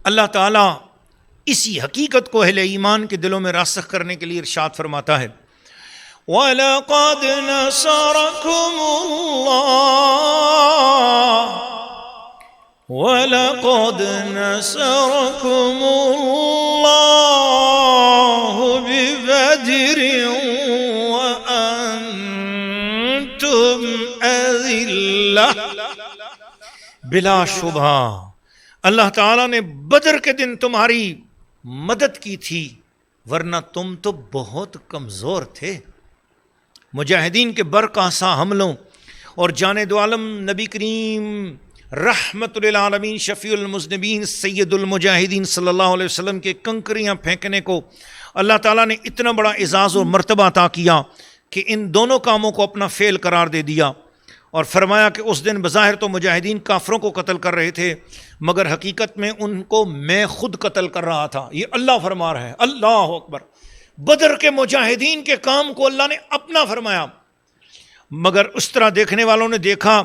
اللہ تعالیٰ اسی حقیقت کو اہل ایمان کے دلوں میں راسخ کرنے کے لیے ارشاد فرماتا ہے وَلَقَدْ نَصَرَكُمُ اللَّهُ وَلَقَدْ نَصَرَكُمُ اللَّهُ بِبَدْرٍ وَأَنْتُمْ أَذِلَّةٌ بلا شبہ اللہ تعالیٰ نے بدر کے دن تمہاری مدد کی تھی، ورنہ تم تو بہت کمزور تھے۔ مجاہدین کے برقاسا حملوں اور جانب عالم نبی کریم رحمت للعالمین شفیع المذنبین سید المجاہدین صلی اللہ علیہ وسلم کے کنکریاں پھینکنے کو اللہ تعالیٰ نے اتنا بڑا اعزاز اور مرتبہ عطا کیا کہ ان دونوں کاموں کو اپنا فعل قرار دے دیا، اور فرمایا کہ اس دن بظاہر تو مجاہدین کافروں کو قتل کر رہے تھے، مگر حقیقت میں ان کو میں خود قتل کر رہا تھا۔ یہ اللہ فرما رہا ہے، اللہ اکبر۔ بدر کے مجاہدین کے کام کو اللہ نے اپنا فرمایا، مگر اس طرح دیکھنے والوں نے دیکھا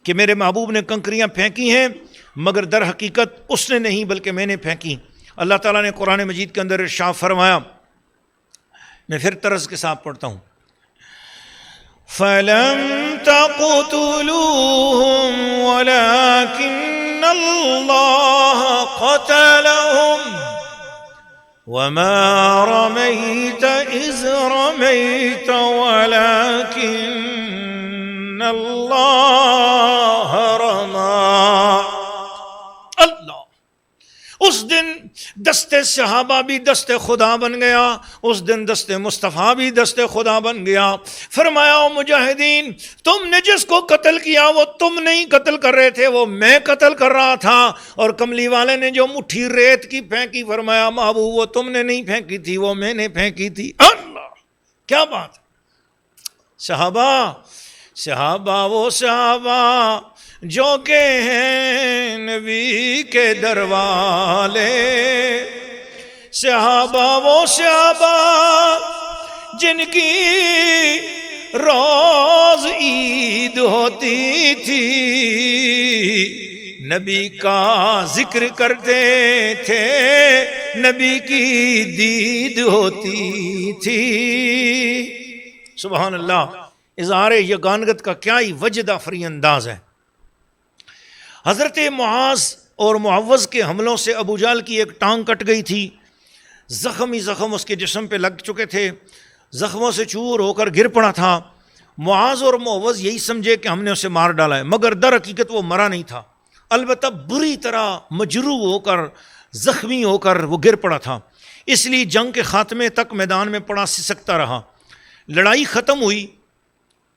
کہ میرے محبوب نے کنکریاں پھینکی ہیں، مگر در حقیقت اس نے نہیں بلکہ میں نے پھینکی۔ اللہ تعالیٰ نے قرآن مجید کے اندر ارشاد فرمایا، میں پھر طرز کے ساتھ پڑھتا ہوں، فَلَمْ تَقْتُلُوهُمْ وَلَكِنَّ اللَّهَ قَتَلَهُمْ وَمَا رَمَيْتَ إِذْ رَمَيْتَ وَلَكِنَّ اللَّهَ رَمَى۔ اللہ اس دن دست صحابہ بھی دست خدا بن گیا، اس دن دست مصطفیٰ بھی دست خدا بن گیا۔ فرمایا او مجاہدین، تم نے جس کو قتل کیا وہ تم نہیں قتل کر رہے تھے، وہ میں قتل کر رہا تھا۔ اور کملی والے نے جو مٹھی ریت کی پھینکی، فرمایا محبوب وہ تم نے نہیں پھینکی تھی، وہ میں نے پھینکی تھی۔ اللہ کیا بات! صحابہ وہ صحابہ جو کہ ہیں نبی کے در والے، صحابہ وہ صحابہ جن کی روز عید ہوتی تھی، نبی کا ذکر کرتے تھے، نبی کی دید ہوتی تھی۔ سبحان اللہ! اظہار یگانگت کا کیا ہی وجد آفریں انداز ہے۔ حضرت معاذ اور معوذ کے حملوں سے ابو جہل کی ایک ٹانگ کٹ گئی تھی، زخم ہی زخم اس کے جسم پہ لگ چکے تھے، زخموں سے چور ہو کر گر پڑا تھا۔ معاذ اور معوذ یہی سمجھے کہ ہم نے اسے مار ڈالا ہے، مگر در حقیقت وہ مرا نہیں تھا، البتہ بری طرح مجروح ہو کر زخمی ہو کر وہ گر پڑا تھا۔ اس لیے جنگ کے خاتمے تک میدان میں پڑا سسکتا رہا۔ لڑائی ختم ہوئی،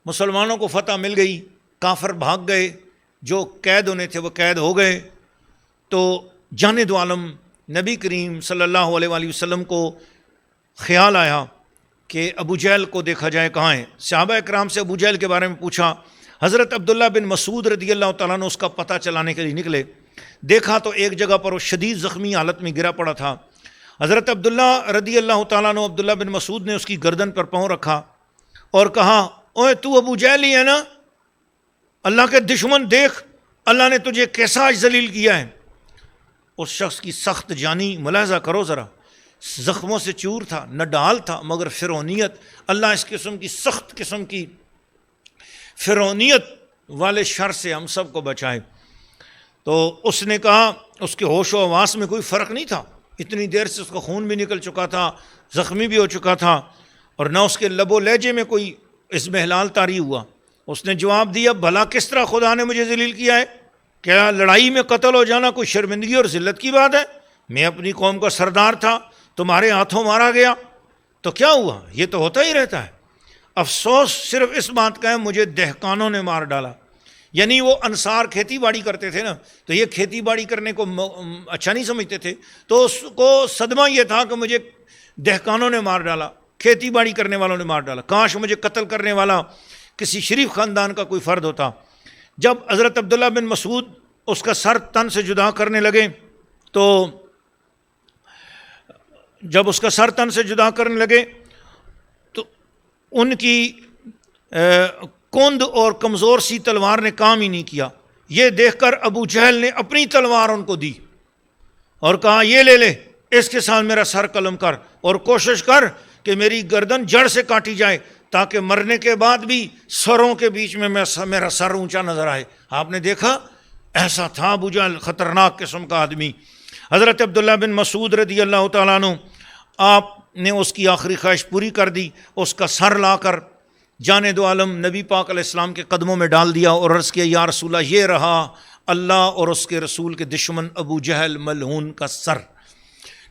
مسلمانوں کو فتح مل گئی، کافر بھاگ گئے، جو قید ہونے تھے وہ قید ہو گئے۔ تو جان دو عالم نبی کریم صلی اللہ علیہ وآلہ وسلم کو خیال آیا کہ ابو جہل کو دیکھا جائے کہاں ہے۔ صحابہ اکرام سے ابو جہل کے بارے میں پوچھا۔ حضرت عبداللہ بن مسعود رضی اللہ تعالیٰ نے اس کا پتہ چلانے کے لیے نکلے، دیکھا تو ایک جگہ پر وہ شدید زخمی حالت میں گرا پڑا تھا۔ حضرت عبداللہ رضی اللہ تعالیٰ نے عبداللہ بن مسعود نے اس کی گردن پر پاؤں رکھا اور کہا، اوے تو ابو جہل ہی ہے نا؟ اللہ کے دشمن دیکھ اللہ نے تجھے کیسا آج ذلیل کیا ہے۔ اس شخص کی سخت جانی ملاحظہ کرو ذرا، زخموں سے چور تھا، نہ ڈال تھا، مگر فرعونیت، اللہ اس قسم کی سخت قسم کی فرعونیت والے شر سے ہم سب کو بچائے۔ تو اس نے کہا، اس کے ہوش و حواس میں کوئی فرق نہیں تھا، اتنی دیر سے اس کا خون بھی نکل چکا تھا، زخمی بھی ہو چکا تھا، اور نہ اس کے لب و لہجے میں کوئی اضمحلال طاری ہوا۔ اس نے جواب دیا، بھلا کس طرح خدا نے مجھے ذلیل کیا ہے؟ کیا لڑائی میں قتل ہو جانا کوئی شرمندگی اور ذلت کی بات ہے؟ میں اپنی قوم کا سردار تھا، تمہارے ہاتھوں مارا گیا تو کیا ہوا؟ یہ تو ہوتا ہی رہتا ہے۔ افسوس صرف اس بات کا ہے مجھے دہقانوں نے مار ڈالا، یعنی وہ انصار کھیتی باڑی کرتے تھے نا، تو یہ کھیتی باڑی کرنے کو اچھا نہیں سمجھتے تھے، تو اس کو صدمہ یہ تھا کہ مجھے دہقانوں نے مار ڈالا، کھیتی باڑی کرنے والوں نے مار ڈالا، کاش مجھے قتل کرنے والا کسی شریف خاندان کا کوئی فرد ہوتا۔ جب حضرت عبداللہ بن مسعود اس کا سر تن سے جدا کرنے لگے تو جب اس کا سر تن سے جدا کرنے لگے تو ان کی کند اور کمزور سی تلوار نے کام ہی نہیں کیا۔ یہ دیکھ کر ابو جہل نے اپنی تلوار ان کو دی اور کہا یہ لے لے، اس کے ساتھ میرا سر قلم کر اور کوشش کر کہ میری گردن جڑ سے کاٹی جائے تاکہ مرنے کے بعد بھی سروں کے بیچ میں میرا سر اونچا نظر آئے۔ آپ نے دیکھا ایسا تھا ابو جہل، خطرناک قسم کا آدمی۔ حضرت عبداللہ بن مسعود رضی اللہ تعالیٰ عنہ، آپ نے اس کی آخری خواہش پوری کر دی، اس کا سر لا کر جان دو عالم نبی پاک علیہ السلام کے قدموں میں ڈال دیا اور عرض کیا یا رسول اللہ، یہ رہا اللہ اور اس کے رسول کے دشمن ابو جہل ملعون کا سر۔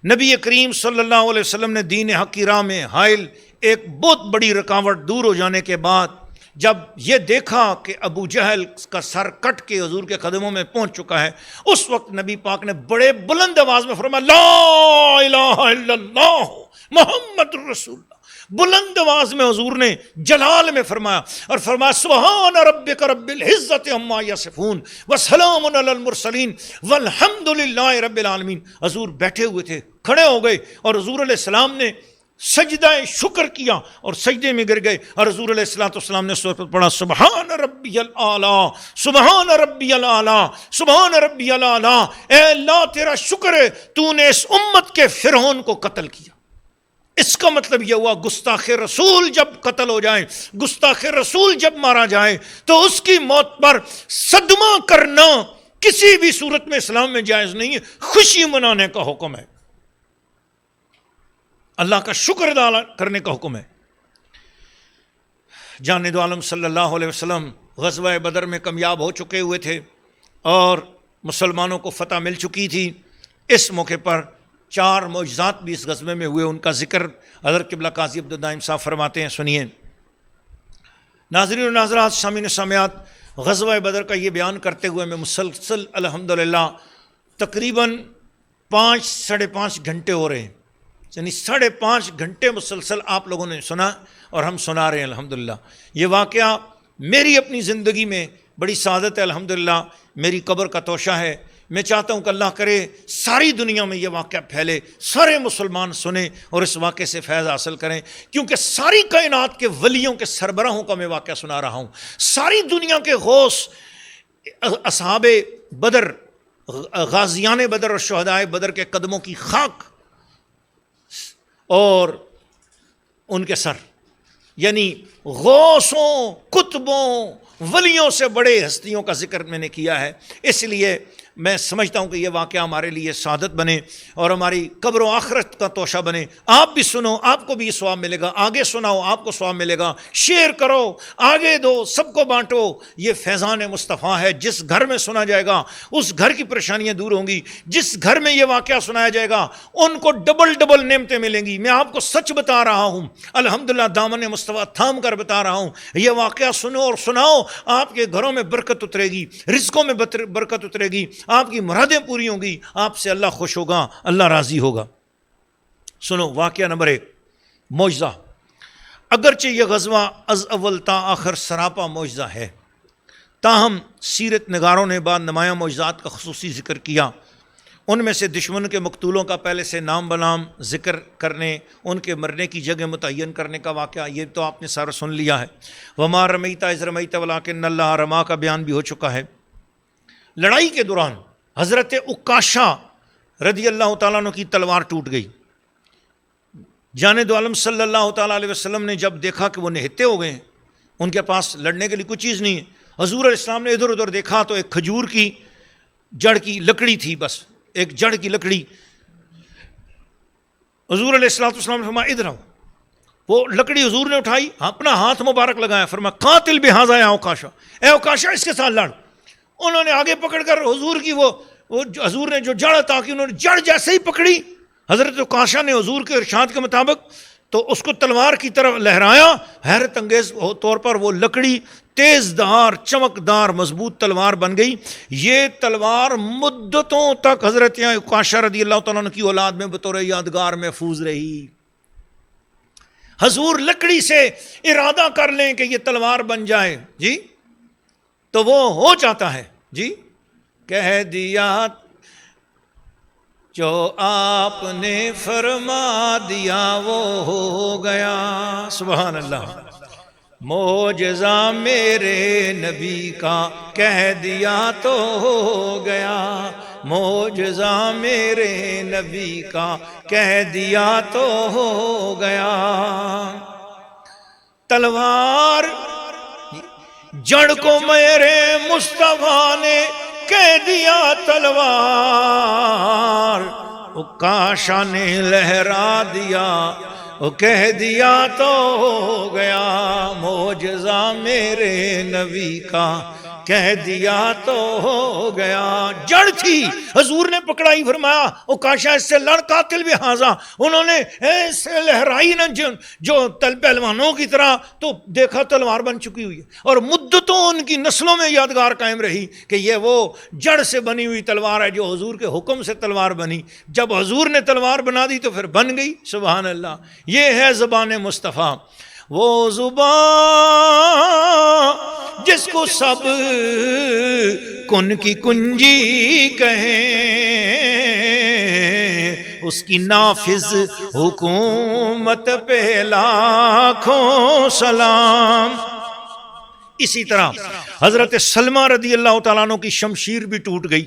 نبی کریم صلی اللہ علیہ وسلم نے دین حق کی راہ میں حائل ایک بہت بڑی رکاوٹ دور ہو جانے کے بعد جب یہ دیکھا کہ ابو جہل کا سر کٹ کے حضور کے قدموں میں پہنچ چکا ہے، اس وقت نبی پاک نے بڑے بلند آواز میں فرمایا لا الہ الا اللہ محمد رسول اللہ۔ بلند آواز میں حضور نے جلال میں فرمایا اور فرمایا سبحان ربک رب العزت عما یصفون وسلام علی المرسلین والحمد للہ رب العالمین۔ حضور بیٹھے ہوئے تھے، کھڑے ہو گئے اور حضور علیہ السلام نے سجدہ شکر کیا اور سجدے میں گر گئے اور حضور علیہ السلام نے سورۃ پڑھا سبحان ربی الاعلیٰ سبحان ربی الاعلیٰ سبحان ربی الاعلیٰ۔ اے اللہ تیرا شکر ہے تو نے اس امت کے فرعون کو قتل کیا۔ اس کا مطلب یہ ہوا گستاخ رسول جب قتل ہو جائے، گستاخ رسول جب مارا جائے تو اس کی موت پر صدمہ کرنا کسی بھی صورت میں اسلام میں جائز نہیں ہے، خوشی منانے کا حکم ہے، اللہ کا شکر ادا کرنے کا حکم ہے۔ جان دو عالم صلی اللہ علیہ وسلم غزوہ بدر میں کامیاب ہو چکے ہوئے تھے اور مسلمانوں کو فتح مل چکی تھی۔ اس موقع پر 4 معجزات بھی اس غزوے میں ہوئے، ان کا ذکر حضرت قبلہ قاضی عبد الدائم صاحب فرماتے ہیں، سنیے۔ ناظرین و ناظرات، سامعین و سامعات، غزوہ بدر کا یہ بیان کرتے ہوئے میں مسلسل الحمدللہ تقریباً 5 ساڑھے 5 گھنٹے ہو رہے ہیں، یعنی 5.5 گھنٹے مسلسل آپ لوگوں نے سنا اور ہم سنا رہے ہیں الحمدللہ۔ یہ واقعہ میری اپنی زندگی میں بڑی سعادت ہے الحمدللہ، میری قبر کا توشہ ہے۔ میں چاہتا ہوں کہ اللہ کرے ساری دنیا میں یہ واقعہ پھیلے، سارے مسلمان سنیں اور اس واقعے سے فیض حاصل کریں، کیونکہ ساری کائنات کے ولیوں کے سربراہوں کا میں واقعہ سنا رہا ہوں۔ ساری دنیا کے غوث، اصحاب بدر، غازیان بدر اور شہدائے بدر کے قدموں کی خاک اور ان کے سر، یعنی غوثوں، کتبوں، ولیوں سے بڑے ہستیوں کا ذکر میں نے کیا ہے۔ اس لیے میں سمجھتا ہوں کہ یہ واقعہ ہمارے لیے سعادت بنے اور ہماری قبر و آخرت کا توشہ بنے۔ آپ بھی سنو، آپ کو بھی یہ ثواب ملے گا، آگے سناؤ آپ کو ثواب ملے گا، شیئر کرو، آگے دو، سب کو بانٹو۔ یہ فیضان مصطفیٰ ہے، جس گھر میں سنا جائے گا اس گھر کی پریشانیاں دور ہوں گی، جس گھر میں یہ واقعہ سنایا جائے گا ان کو ڈبل نعمتیں ملیں گی۔ میں آپ کو سچ بتا رہا ہوں، الحمدللہ دامن مصطفیٰ تھام کر بتا رہا ہوں، یہ واقعہ سنو اور سناؤ، آپ کے گھروں میں برکت اترے گی، رزقوں میں برکت اترے گی، آپ کی مرادیں پوری ہوں گی، آپ سے اللہ خوش ہوگا، اللہ راضی ہوگا۔ سنو واقعہ نمبر 1، معجزہ۔ اگرچہ یہ غزوہ از اول تا آخر سراپا معجزہ ہے، تاہم سیرت نگاروں نے بعد نمایاں معجزات کا خصوصی ذکر کیا۔ ان میں سے دشمن کے مقتولوں کا پہلے سے نام بنام ذکر کرنے، ان کے مرنے کی جگہ متعین کرنے کا واقعہ، یہ تو آپ نے سارا سن لیا ہے۔ وما رمیت اذ رمیت ولکن اللہ رما کا بیان بھی ہو چکا ہے۔ لڑائی کے دوران حضرت عکاشہ رضی اللہ تعالیٰ عنہ کی تلوار ٹوٹ گئی۔ جان دو عالم صلی اللہ تعالیٰ علیہ وسلم نے جب دیکھا کہ وہ نہتے ہو گئے ہیں، ان کے پاس لڑنے کے لیے کوئی چیز نہیں ہے، حضور علیہ السلام نے ادھر ادھر دیکھا تو ایک کھجور کی جڑ کی لکڑی تھی، بس ایک جڑ کی لکڑی۔ حضور علیہ السلام نے فرمایا ادھر آؤ۔ وہ لکڑی حضور نے اٹھائی، اپنا ہاتھ مبارک لگایا، فرمایا قاتل بہذا یا عکاشہ، اے عکاشہ اس کے ساتھ لڑ۔ انہوں نے آگے پکڑ کر حضور کی وہ حضور نے جو جڑ عطا کی، انہوں نے جڑ جیسے ہی پکڑی، حضرت عکاشہ نے حضور کے ارشاد کے مطابق تو اس کو تلوار کی طرف لہرایا، حیرت انگیز طور پر وہ لکڑی تیز دھار، چمکدار، مضبوط تلوار بن گئی۔ یہ تلوار مدتوں تک حضرت عکاشہ رضی اللہ تعالیٰ عنہ کی اولاد میں بطور یادگار محفوظ رہی۔ حضور لکڑی سے ارادہ کر لیں کہ یہ تلوار بن جائے جی تو وہ ہو جاتا ہے جی۔ کہہ دیا جو آپ نے فرما دیا وہ ہو گیا، سبحان اللہ۔ معجزہ میرے نبی کا کہہ دیا تو ہو گیا، معجزہ میرے نبی کا کہہ دیا تو ہو گیا۔ تلوار جڑ کو میرے مصطفیٰ نے کہہ دیا تلوار، وہ کاشا نے لہرا دیا، وہ کہہ دیا تو ہو گیا، معجزہ میرے نبی کا کہہ دیا تو ہو گیا۔ جڑ تھی، حضور نے پکڑائی، فرمایا او کاشا اس سے لڑ، قاتل بھی حاضا، انہوں نے ایسے لہرائی نا جو پہلوانوں کی طرح، تو دیکھا تلوار بن چکی ہوئی ہے، اور مدتوں ان کی نسلوں میں یادگار قائم رہی کہ یہ وہ جڑ سے بنی ہوئی تلوار ہے جو حضور کے حکم سے تلوار بنی۔ جب حضور نے تلوار بنا دی تو پھر بن گئی۔ سبحان اللہ، یہ ہے زبان مصطفیٰ، وہ زبان جس کو سب کن کی کنجی کہیں، اس کی نافذ حکومت پہ لاکھوں سلام۔ اسی طرح حضرت سلمہ رضی اللہ تعالیٰ عنہ کی شمشیر بھی ٹوٹ گئی،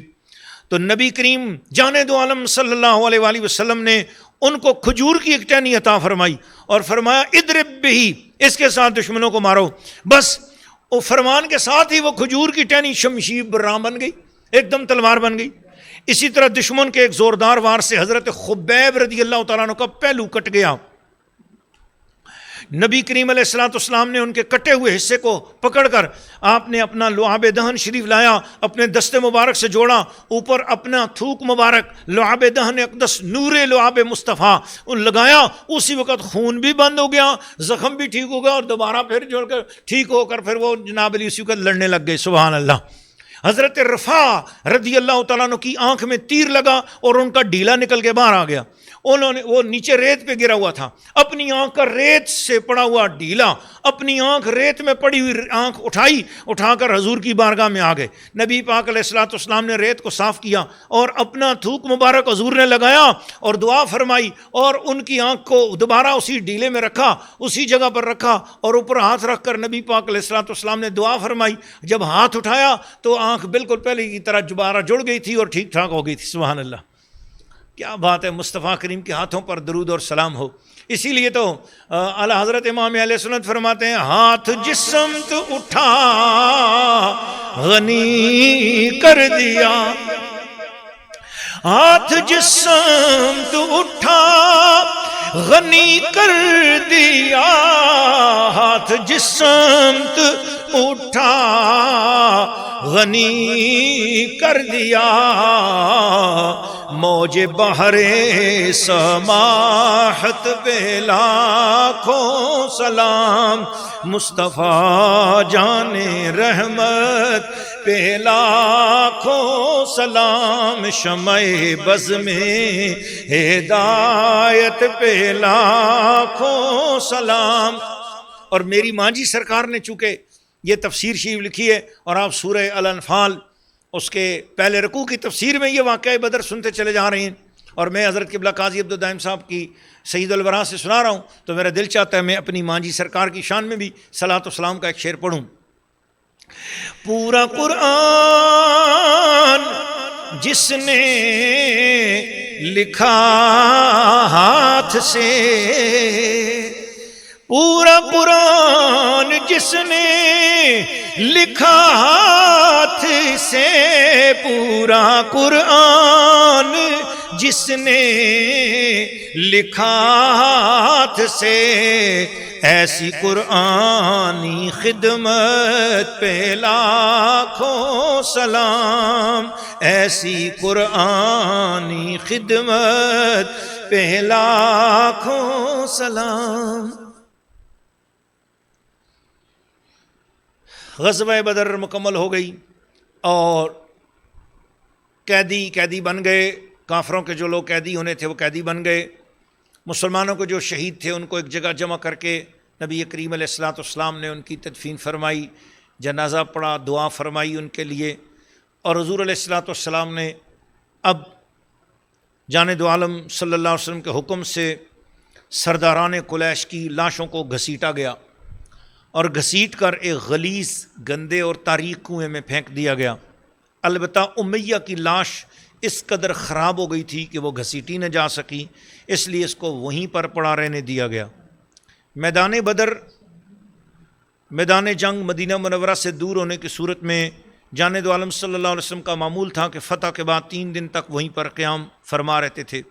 تو نبی کریم جان دو عالم صلی اللہ علیہ وآلہ وسلم نے ان کو کھجور کی ایک ٹہنی عطا فرمائی اور فرمایا اضرب بہ، اس کے ساتھ دشمنوں کو مارو۔ بس وہ فرمان کے ساتھ ہی وہ کھجور کی ٹہنی شمشیر برام بن گئی، ایک دم تلوار بن گئی۔ اسی طرح دشمن کے ایک زوردار وار سے حضرت خبیب رضی اللہ تعالیٰ عنہ کا پہلو کٹ گیا۔ نبی کریم علیہ السلام نے ان کے کٹے ہوئے حصے کو پکڑ کر آپ نے اپنا لعاب دہن شریف لایا، اپنے دست مبارک سے جوڑا، اوپر اپنا تھوک مبارک لعاب دہن اقدس نور لعاب مصطفیٰ لگایا، اسی وقت خون بھی بند ہو گیا، زخم بھی ٹھیک ہو گیا، اور دوبارہ پھر جوڑ کر ٹھیک ہو کر پھر وہ جناب علی اسی وقت لڑنے لگ گئے۔ سبحان اللہ۔ حضرت رفاع رضی اللہ تعالیٰ عنہ کی آنکھ میں تیر لگا اور ان کا ڈھیلا نکل کے باہر آ گیا، انہوں نے وہ نیچے ریت پہ گرا ہوا تھا، اپنی آنکھ کا ریت سے پڑا ہوا ڈھیلا، اپنی آنکھ ریت میں پڑی ہوئی آنکھ اٹھا کر حضور کی بارگاہ میں آ گئے۔ نبی پاک علیہ السلام نے ریت کو صاف کیا اور اپنا تھوک مبارک حضور نے لگایا اور دعا فرمائی، اور ان کی آنکھ کو دوبارہ اسی ڈھیلے میں رکھا، اسی جگہ پر رکھا، اور اوپر ہاتھ رکھ کر نبی پاک علیہ السلام نے دعا فرمائی۔ جب ہاتھ اٹھایا تو آنکھ بالکل پہلے کی طرح دوبارہ جڑ گئی تھی اور ٹھیک ٹھاک ہو گئی تھی۔ سبحان اللہ، کیا بات ہے، مصطفیٰ کریم کے ہاتھوں پر درود اور سلام ہو۔ اسی لیے تو اعلیٰ حضرت امام علیہ سنت فرماتے ہیں، ہاتھ جس سمت اٹھا غنی کر دیا، ہاتھ جس سمت اٹھا غنی کر دیا، ہاتھ جس سمت اٹھا غنی کر دیا، موج بحر سماحت پہ لاکھوں سلام، مصطفیٰ جان رحمت پہ لاکھوں سلام، شمع بز میں ہدایت پہ لاکھوں سلام۔ اور میری ماجی سرکار نے چونکہ یہ تفسیر شریف لکھی ہے، اور آپ سورہ الانفال اس کے پہلے رکوع کی تفسیر میں یہ واقعہ بدر سنتے چلے جا رہے ہیں، اور میں حضرت قبلہ قاضی عبدالدائم صاحب کی سید الورا سے سنا رہا ہوں، تو میرا دل چاہتا ہے میں اپنی ماجی سرکار کی شان میں بھی صلاۃ و سلام کا ایک شعر پڑھوں۔ پورا قرآن جس نے لکھا ہاتھ سے، پورا قرآن جس نے لکھا ہاتھ سے، پورا قرآن جس نے لکھا ہاتھ سے، ایسی قرآنی خدمت پہ لاکھوں سلام، ایسی قرآنی خدمت پہ لاکھوں سلام۔ غزوہ بدر مکمل ہو گئی اور قیدی بن گئے، کافروں کے جو لوگ قیدی ہونے تھے وہ قیدی بن گئے، مسلمانوں کو جو شہید تھے ان کو ایک جگہ جمع کر کے نبی کریم علیہ السلام نے ان کی تدفین فرمائی، جنازہ پڑھا، دعا فرمائی ان کے لیے، اور حضور علیہ السلام نے اب جان دو عالم صلی اللہ علیہ وسلم کے حکم سے سرداران قریش کی لاشوں کو گھسیٹا گیا، اور گھسیٹ کر ایک غلیظ گندے اور تاریک کنویں میں پھینک دیا گیا۔ البتہ امیہ کی لاش اس قدر خراب ہو گئی تھی کہ وہ گھسیٹی نہ جا سکی، اس لیے اس کو وہیں پر پڑا رہنے دیا گیا۔ میدان بدر، میدان جنگ مدینہ منورہ سے دور ہونے کی صورت میں جانب عالم صلی اللہ علیہ وسلم کا معمول تھا کہ فتح کے بعد 3 دن تک وہیں پر قیام فرما رہتے تھے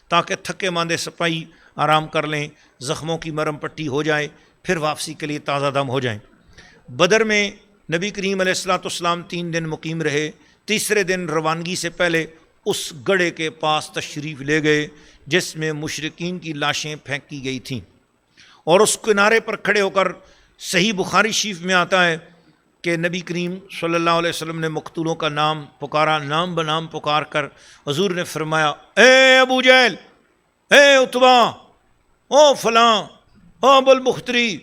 تاکہ تھکے ماندے سپاہی آرام کر لیں، زخموں کی مرہم پٹی ہو جائے، پھر واپسی کے لیے تازہ دم ہو جائیں۔ بدر میں نبی کریم علیہ الصلوۃ والسلام 3 دن مقیم رہے۔ تیسرے دن روانگی سے پہلے اس گڑھے کے پاس تشریف لے گئے جس میں مشرکین کی لاشیں پھینکی گئی تھیں، اور اس کنارے پر کھڑے ہو کر صحیح بخاری شریف میں آتا ہے کہ نبی کریم صلی اللہ علیہ وسلم نے مقتولوں کا نام پکارا، نام بنام پکار کر حضور نے فرمایا، اے ابو جہل، اے عتبہ، او فلاں، او ابو البختری،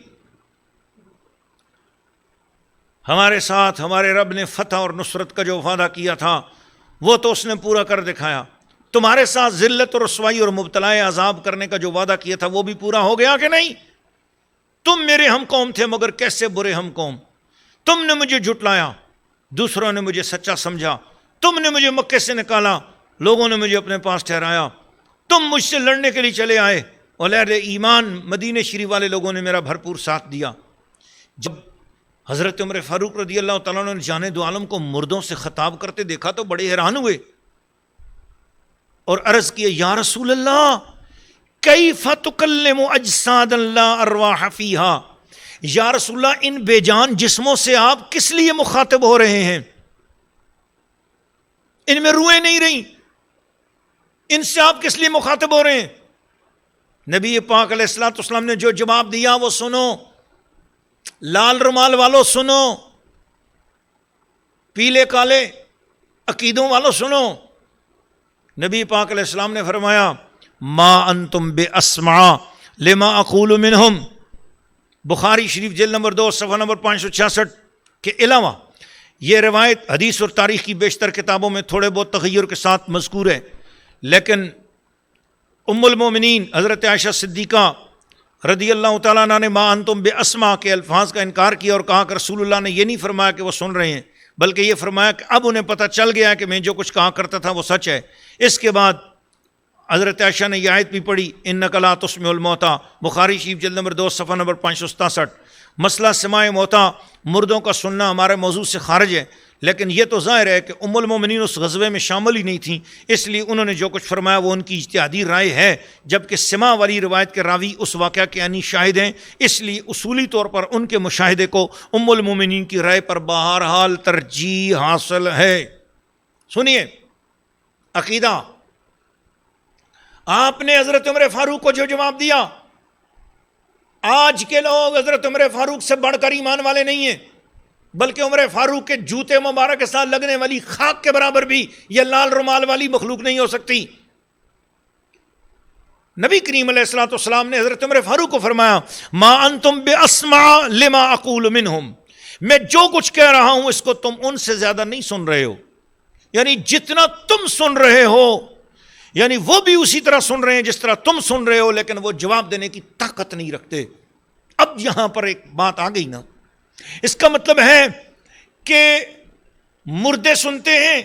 ہمارے ساتھ ہمارے رب نے فتح اور نصرت کا جو وعدہ کیا تھا وہ تو اس نے پورا کر دکھایا، تمہارے ساتھ ذلت اور رسوائی اور مبتلا عذاب کرنے کا جو وعدہ کیا تھا وہ بھی پورا ہو گیا کہ نہیں؟ تم میرے ہم قوم تھے مگر کیسے برے ہم قوم، تم نے مجھے جھٹلایا، دوسروں نے مجھے سچا سمجھا، تم نے مجھے مکے سے نکالا، لوگوں نے مجھے اپنے پاس ٹھہرایا، تم مجھ سے لڑنے کے لیے چلے آئے، اور اہل ایمان مدینہ شریف والے لوگوں نے میرا بھرپور ساتھ دیا۔ جب حضرت عمر فاروق رضی اللہ تعالیٰ عنہ نے جانے دو عالم کو مردوں سے خطاب کرتے دیکھا تو بڑے حیران ہوئے اور عرض کیا، یا رسول اللہ کیف تکلم اجسادا لا ارواح فیہا، یا رسول اللہ ان بے جان جسموں سے آپ کس لیے مخاطب ہو رہے ہیں؟ ان میں روحیں نہیں رہیں، ان سے آپ کس لیے مخاطب ہو رہے ہیں؟ نبی پاک علیہ الصلوۃ والسلام نے جو جواب دیا وہ سنو، لال رومال والوں سنو، پیلے کالے عقیدوں والوں سنو۔ نبی پاک علیہ السلام نے فرمایا، ما انتم بے اسمع لما اقول منہم، بخاری شریف جلد نمبر 2 صفحہ نمبر 566 کے علاوہ یہ روایت حدیث اور تاریخ کی بیشتر کتابوں میں تھوڑے بہت تغیر کے ساتھ مذکور ہے، لیکن ام المومنین حضرت عائشہ صدیقہ رضی اللہ تعالیٰ عنہ نے ما انتم بے اسمع کے الفاظ کا انکار کیا اور کہا کہ رسول اللہ نے یہ نہیں فرمایا کہ وہ سن رہے ہیں، بلکہ یہ فرمایا کہ اب انہیں پتہ چل گیا کہ میں جو کچھ کہا کرتا تھا وہ سچ ہے۔ اس کے بعد حضرت عائشہ نے یہ آیت بھی پڑھی، انک لا تسمع الموتیٰ، بخاری شریف جلد نمبر 2 صفحہ نمبر 567۔ مسئلہ سماع موتیٰ، مردوں کا سننا ہمارے موضوع سے خارج ہے، لیکن یہ تو ظاہر ہے کہ ام المومنین اس غزوے میں شامل ہی نہیں تھیں، اس لیے انہوں نے جو کچھ فرمایا وہ ان کی اجتہادی رائے ہے، جبکہ سماع والی روایت کے راوی اس واقعہ کے عینی شاہد ہیں، اس لیے اصولی طور پر ان کے مشاہدے کو ام المومنین کی رائے پر بہرحال ترجیح حاصل ہے۔ سنیے عقیدہ، آپ نے حضرت عمر فاروق کو جو جواب دیا، آج کے لوگ حضرت عمر فاروق سے بڑھ کر ایمان والے نہیں ہیں، بلکہ عمر فاروق کے جوتے مبارک کے ساتھ لگنے والی خاک کے برابر بھی یہ لال رومال والی مخلوق نہیں ہو سکتی۔ نبی کریم علیہ الصلوۃ والسلام نے حضرت عمر فاروق کو فرمایا، ما انتم باسمع لما اقول منہم، میں جو کچھ کہہ رہا ہوں اس کو تم ان سے زیادہ نہیں سن رہے ہو، یعنی جتنا تم سن رہے ہو یعنی وہ بھی اسی طرح سن رہے ہیں جس طرح تم سن رہے ہو، لیکن وہ جواب دینے کی طاقت نہیں رکھتے۔ اب یہاں پر ایک بات آ گئی نا، اس کا مطلب ہے کہ مردے سنتے ہیں،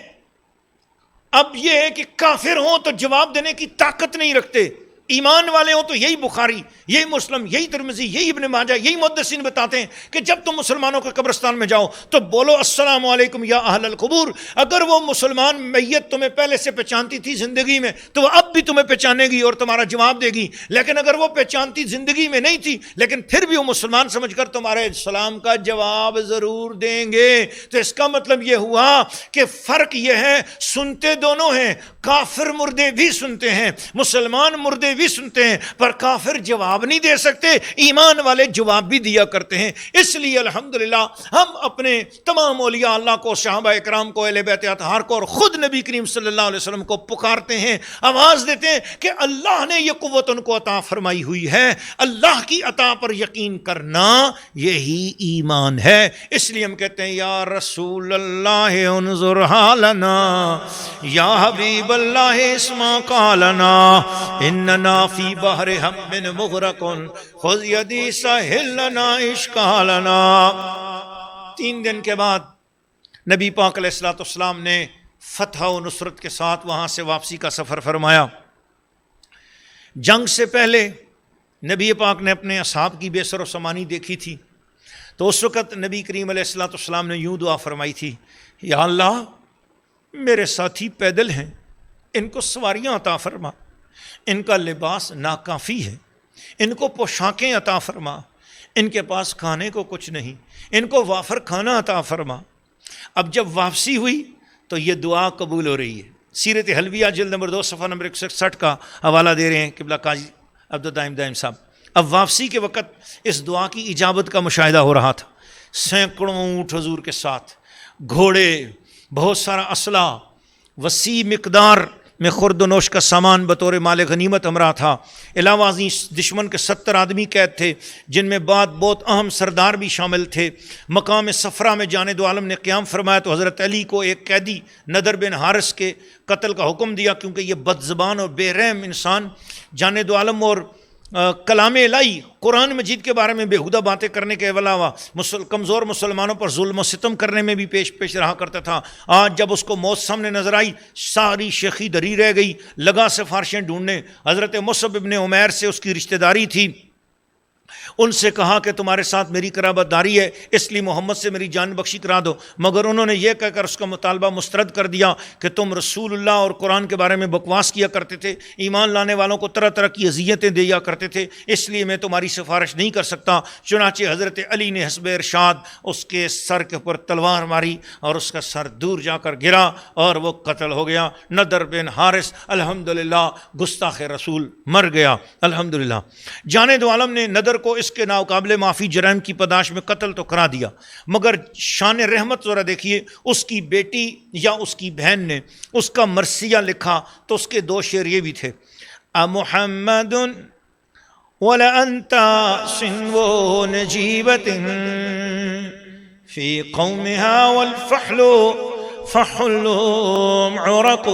اب یہ ہے کہ کافر ہوں تو جواب دینے کی طاقت نہیں رکھتے، ایمان والے ہوں تو یہی بخاری، یہی مسلم، یہی ترمذی، یہی ابن ماجہ، یہی محدثین بتاتے ہیں کہ جب تم مسلمانوں کے قبرستان میں جاؤ تو بولو السلام علیکم یا اہل القبور۔ اگر وہ مسلمان میت تمہیں پہلے سے پہچانتی تھی زندگی میں تو وہ اب بھی تمہیں پہچانے گی اور تمہارا جواب دے گی، لیکن اگر وہ پہچانتی زندگی میں نہیں تھی لیکن پھر بھی وہ مسلمان سمجھ کر تمہارے سلام کا جواب ضرور دیں گے۔ تو اس کا مطلب یہ ہوا کہ فرق یہ ہے، سنتے دونوں ہیں، کافر مردے بھی سنتے ہیں، مسلمان مردے بھی سنتے ہیں، پر کافر جواب نہیں دے سکتے، ایمان والے جواب بھی دیا کرتے ہیں۔ اس لیے الحمدللہ ہم اپنے تمام اولیاء اللہ کو، صحابہ اکرام کو، اہل بیت اطہار کو اور خود نبی کریم صلی اللہ علیہ وسلم کو پکارتے ہیں، آواز دیتے ہیں کہ اللہ نے یہ قوت ان کو عطا فرمائی ہوئی ہے، اللہ کی عطا پر یقین کرنا یہی ایمان ہے۔ اس لیے ہم کہتے ہیں یا رسول اللہ انظر حالنا، یا حبیب اللہ اسمع قالنا، اننا فی بحر ہم مغرق خذ یدی سہل لنا اشکالنا۔ 3 دن کے بعد نبی پاک علیہ الصلوۃ والسلام نے فتح و نصرت کے ساتھ وہاں سے واپسی کا سفر فرمایا۔ جنگ سے پہلے نبی پاک نے اپنے اصحاب کی بے سر و سامانی دیکھی تھی، تو اس وقت نبی کریم علیہ الصلوۃ والسلام نے یوں دعا فرمائی تھی، یا اللہ میرے ساتھی پیدل ہیں، ان کو سواریاں عطا فرما، ان کا لباس ناکافی ہے، ان کو پوشاکیں عطا فرما، ان کے پاس کھانے کو کچھ نہیں، ان کو وافر کھانا عطا فرما۔ اب جب واپسی ہوئی تو یہ دعا قبول ہو رہی ہے۔ سیرت حلویہ جلد نمبر 2 صفحہ نمبر 166 کا حوالہ دے رہے ہیں قبلہ قاضی عبدالدائم دائم صاحب۔ اب واپسی کے وقت اس دعا کی اجابت کا مشاہدہ ہو رہا تھا۔ سینکڑوں اونٹ حضور کے ساتھ، گھوڑے، بہت سارا اسلحہ، وسیع مقدار میں خورد و نوش کا سامان بطور مال غنیمت ہمراہ تھا۔ علاوہ ازیں دشمن کے 70 آدمی قید تھے، جن میں بہت اہم سردار بھی شامل تھے۔ مقام صفرا میں جان دو عالم نے قیام فرمایا تو حضرت علی کو ایک قیدی نضر بن حارث کے قتل کا حکم دیا، کیونکہ یہ بد زبان اور بے رحم انسان جان دو عالم اور کلام الہی قرآن مجید کے بارے میں بےہودہ باتیں کرنے کے علاوہ کمزور مسلمانوں پر ظلم و ستم کرنے میں بھی پیش رہا کرتا تھا۔ آج جب اس کو موت سامنے نظر آئی، ساری شیخی دری رہ گئی، لگا سفارشیں ڈھونڈنے۔ حضرت مصعب ابن عمیر سے اس کی رشتہ داری تھی، ان سے کہا کہ تمہارے ساتھ میری قرابت داری ہے، اس لیے محمد سے میری جان بخشی کرا دو، مگر انہوں نے یہ کہہ کر اس کا مطالبہ مسترد کر دیا کہ تم رسول اللہ اور قرآن کے بارے میں بکواس کیا کرتے تھے، ایمان لانے والوں کو طرح طرح کی اذیتیں دیا کرتے تھے، اس لیے میں تمہاری سفارش نہیں کر سکتا۔ چنانچہ حضرت علی نے حسب ارشاد اس کے سر کے اوپر تلوار ماری اور اس کا سر دور جا کر گرا اور وہ قتل ہو گیا۔ نضر بن حارث الحمدللہ گستاخ رسول مر گیا الحمدللہ۔ جان دو عالم نے نضر کو اس کے ناقابل معافی جرائم کی پاداش میں قتل تو کرا دیا، مگر شان رحمت ذرا دیکھیے، اس کی بیٹی یا اس کی بہن نے اس کا مرثیہ لکھا تو اس کے 2 شعر یہ بھی تھے، محمد وَلَأَنْتَ صِنْوُ نَجِيبَةٍ فِي قَوْمِهَا وَالْفَحْلُ فَحُلٌّ عُرَقٌ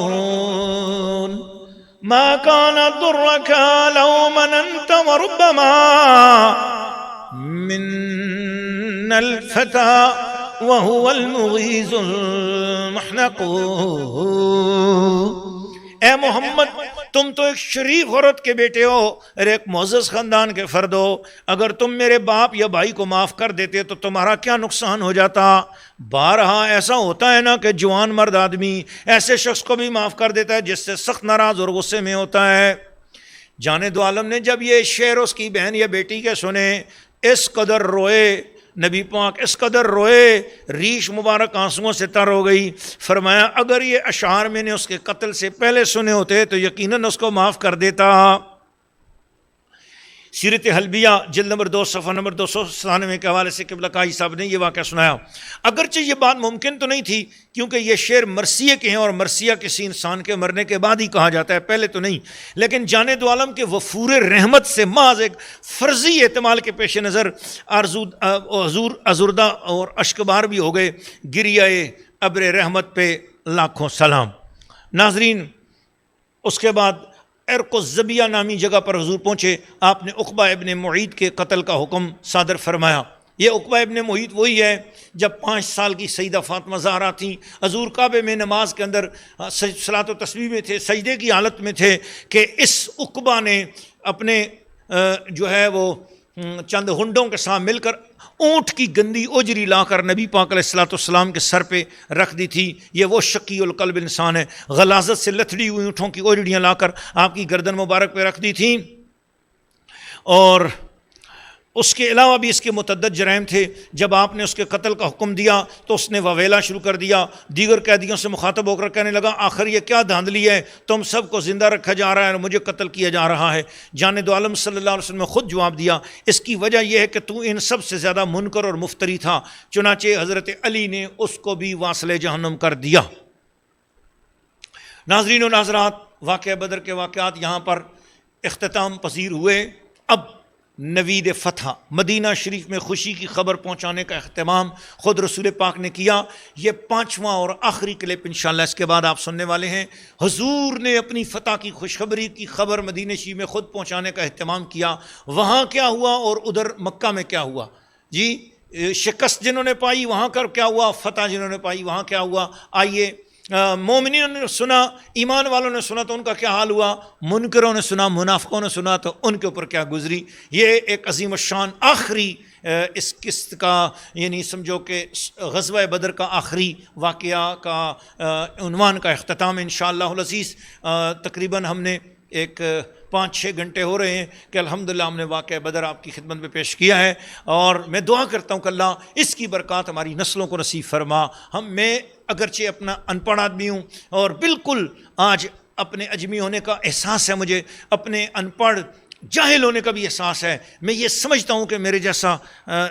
ما كان ضرك لو مننت وربما من الفتى وهو المغيث المحنق۔ اے محمد، تم تو ایک شریف عورت کے بیٹے ہو اور ایک معزز خاندان کے فرد ہو، اگر تم میرے باپ یا بھائی کو معاف کر دیتے تو تمہارا کیا نقصان ہو جاتا۔ بارہا ایسا ہوتا ہے نا کہ جوان مرد آدمی ایسے شخص کو بھی معاف کر دیتا ہے جس سے سخت ناراض اور غصے میں ہوتا ہے۔ جان دو عالم نے جب یہ شعر اس کی بہن یا بیٹی کے سنے، اس قدر روئے نبی پاک، اس قدر روئے، ریش مبارک آنسوؤں سے تر ہو گئی۔ فرمایا اگر یہ اشعار میں نے اس کے قتل سے پہلے سنے ہوتے تو یقیناً اس کو معاف کر دیتا۔ سیرت حلبیہ جلد نمبر 2 صفحہ نمبر 297 کے حوالے سے قبلہ قاضی صاحب نے یہ واقعہ سنایا۔ اگرچہ یہ بات ممکن تو نہیں تھی، کیونکہ یہ شعر مرثیہ کے ہیں اور مرثیہ کسی انسان کے مرنے کے بعد ہی کہا جاتا ہے، پہلے تو نہیں، لیکن جان دو عالم کے وفور رحمت سے محض ایک فرضی احتمال کے پیش نظر حضور ازردہ اور اشکبار بھی ہو گئے۔ گریہ ابر رحمت پہ لاکھوں سلام۔ ناظرین، اس کے بعد عرق الزبیہ نامی جگہ پر حضور پہنچے، آپ نے عقبہ ابن معیط کے قتل کا حکم صادر فرمایا۔ یہ عقبہ ابن معیط وہی ہے جب 5 سال کی سیدہ فاطمہ زہرا تھیں، حضور کعبے میں نماز کے اندر صلاۃ و تسبیح میں تھے، سجدے کی حالت میں تھے کہ اس عقبہ نے اپنے جو ہے وہ چند ہنڈوں کے ساتھ مل کر اونٹ کی گندی اجری لا کر نبی پاک علیہ الصلوۃ والسلام کے سر پہ رکھ دی تھی۔ یہ وہ شقی القلب انسان ہے، غلاظت سے لتھڑی ہوئی اونٹوں کی اجڑیاں لا کر آپ کی گردن مبارک پہ رکھ دی تھیں۔ اور اس کے علاوہ بھی اس کے متعدد جرائم تھے۔ جب آپ نے اس کے قتل کا حکم دیا تو اس نے وویلا شروع کر دیا، دیگر قیدیوں سے مخاطب ہو کر کہنے لگا آخر یہ کیا دھاندلی ہے، تم سب کو زندہ رکھا جا رہا ہے اور مجھے قتل کیا جا رہا ہے۔ جان دو عالم صلی اللہ علیہ وسلم نے خود جواب دیا، اس کی وجہ یہ ہے کہ تو ان سب سے زیادہ منکر اور مفتری تھا۔ چنانچہ حضرت علی نے اس کو بھی واصل جہنم کر دیا۔ ناظرین و ناظرات، واقعہ بدر کے واقعات یہاں پر اختتام پذیر ہوئے۔ اب نوید فتح، مدینہ شریف میں خوشی کی خبر پہنچانے کا اہتمام خود رسول پاک نے کیا۔ یہ 5واں اور آخری کلپ انشاءاللہ اس کے بعد آپ سننے والے ہیں۔ حضور نے اپنی فتح کی خوشخبری کی خبر مدینہ شریف میں خود پہنچانے کا اہتمام کیا۔ وہاں کیا ہوا اور ادھر مکہ میں کیا ہوا؟ جی، شکست جنہوں نے پائی وہاں کر کیا ہوا، فتح جنہوں نے پائی وہاں کیا ہوا؟ آئیے مومنین نے سنا، ایمان والوں نے سنا تو ان کا کیا حال ہوا، منکروں نے سنا، منافقوں نے سنا تو ان کے اوپر کیا گزری۔ یہ ایک عظیم الشان آخری اس قسط کا، یعنی سمجھو کہ غزوہ بدر کا آخری واقعہ کا عنوان کا اختتام انشاءاللہ العزیز۔ تقریباً ہم نے ایک 5-6 گھنٹے ہو رہے ہیں کہ الحمدللہ ہم نے واقعہ بدر آپ کی خدمت میں پیش کیا ہے، اور میں دعا کرتا ہوں کہ اللہ اس کی برکات ہماری نسلوں کو نصیب فرما۔ میں اگرچہ اپنا ان پڑھ آدمی ہوں اور بالکل آج اپنے اجمی ہونے کا احساس ہے مجھے، اپنے ان پڑھ جاہل ہونے کا بھی احساس ہے، میں یہ سمجھتا ہوں کہ میرے جیسا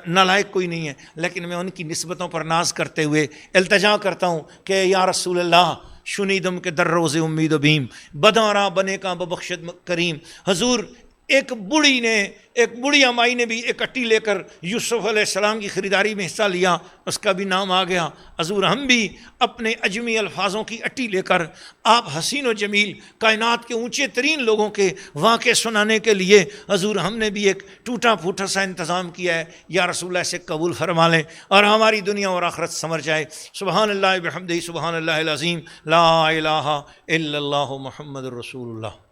نالائق کوئی نہیں ہے، لیکن میں ان کی نسبتوں پر ناز کرتے ہوئے التجا کرتا ہوں کہ یا رسول اللہ شنیدم کے در روز امید و بیم بداراں بنے کا ببخشت کریم۔ حضور ایک بوڑھی امائی نے بھی ایک اٹی لے کر یوسف علیہ السلام کی خریداری میں حصہ لیا، اس کا بھی نام آ گیا۔ حضور ہم بھی اپنے اجمی الفاظوں کی اٹی لے کر آپ حسین و جمیل کائنات کے اونچے ترین لوگوں کے واقعے سنانے کے لیے حضور ہم نے بھی ایک ٹوٹا پھوٹا سا انتظام کیا ہے، یا رسول اللہ سے قبول فرما لیں اور ہماری دنیا اور آخرت سنور جائے۔ سبحان اللہ بحمدہ، سبحان اللہ العظیم، لا الہ الا اللہ محمد الرسول اللہ۔